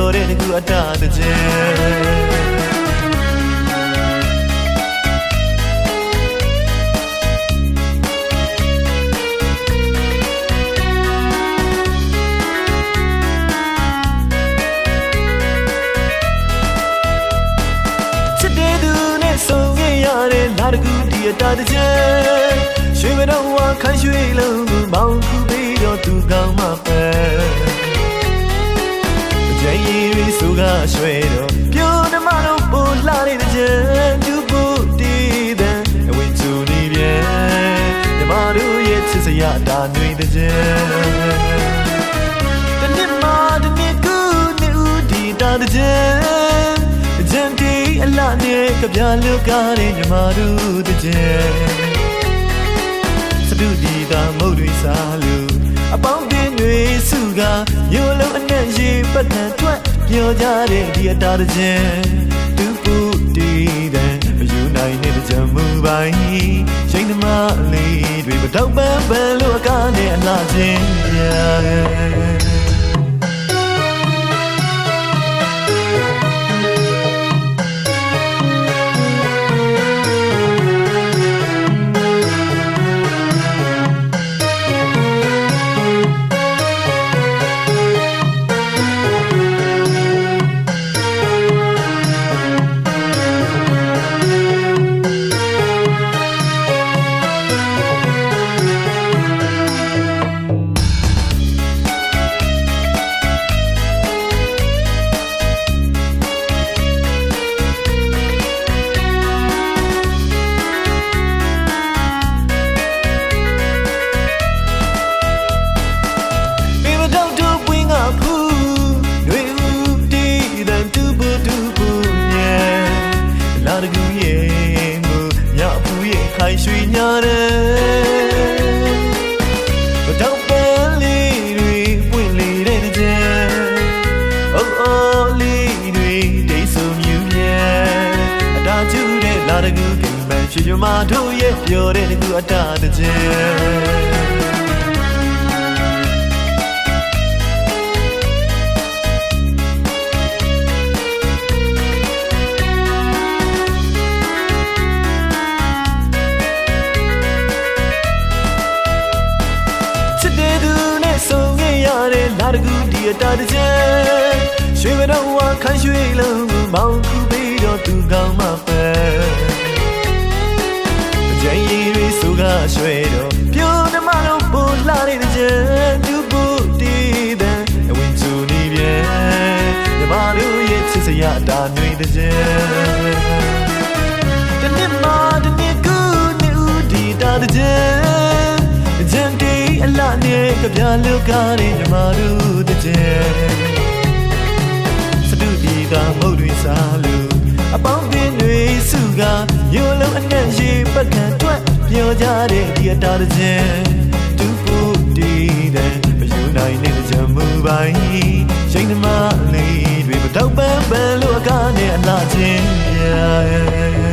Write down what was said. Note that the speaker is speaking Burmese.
ပြောတဲ့ကူအတားတဲ့ကျလာတကူဒီအတားတဲ့ကျရွှေမတော်ဝါခိုင်းရွှေလုံးကိုမောင်းခုပြီးတော့သူကောင်းမှပဲကြည်ရီစုကရွှေတော့ပြိုးနှမတို့ပို့လာတဲ့ကျသူဖို့တည်တဲ့အဝိဇ္ဇူနေပြန်ဓမ္မတို့ရဲ့ချစ်စရာတာနှွေတဲ့ကျတနေ့မှတနေ့ကူနေဦးဒီတာတဲ့ကျအလားနဲ့ကပြလူကားတဲ့ညီမတို့တည်းစတူဒီကမုတ်တွေစားလို့အပေါင်းတင်တွေစုကမျိုးလုံးအနဲ့ရေပတ်ထန်ထွက်ပြောကြတဲ့ဒီအတားတည်းသူပူတည်တဲ့မယူနိုင်တဲ့ကြမှုပိုင်းရှိန်သမားလေးတွေမတော့ပန်းလို့အကားနဲ့အလားချင်းခိုင်ရွှေညာတဲ့ဘတော့ပန်းလေးတွေပွင့်လေတဲ့ကြံအိုးအိုးလေးတွေဒိတ်ဆုံမြူမြန်အတားကျူတဲ့လာတကူကင်ပန်းချွေချွမတို့ရဲ့ပြောတဲ့ကူအတားတဲ့ကြံလာတကူဒီအတားတဲ့ကျရွှေမတော်ဝါခိုင်းရွှေလုံးကိုမောင်းခုပြီးတော့သူကောင်းမှပဲကြည်ရီစုကရွှေတော့ပြိုးနှမတို့ပို့လာတဲ့ကျသူဖို့တည်တဲ့အဝိဇ္ဇူနေပြန်ဓမ္မတို့ရဲ့ချစ်စရာတာနှွေတဲ့ကျတနေ့မှတနေ့ကူနေဦးဒီတာတဲ့ကျအလားနဲ့ကပြလူကားတဲ့ညီမတို့တည်းစတူဒီကမုတ်တွေစားလို့အပေါင်းတင်တွေစုကမျိုးလုံးအနဲ့ရေပတ်ခံထွက်ပြောကြတဲ့ဒီအတားတည်းသူဖို့တည်တဲ့မယူနိုင်တဲ့ကြမှုပိုင်းရှိန်သမားလေးတွေမတော့ပန်းလို့အကားနဲ့အလားချင်း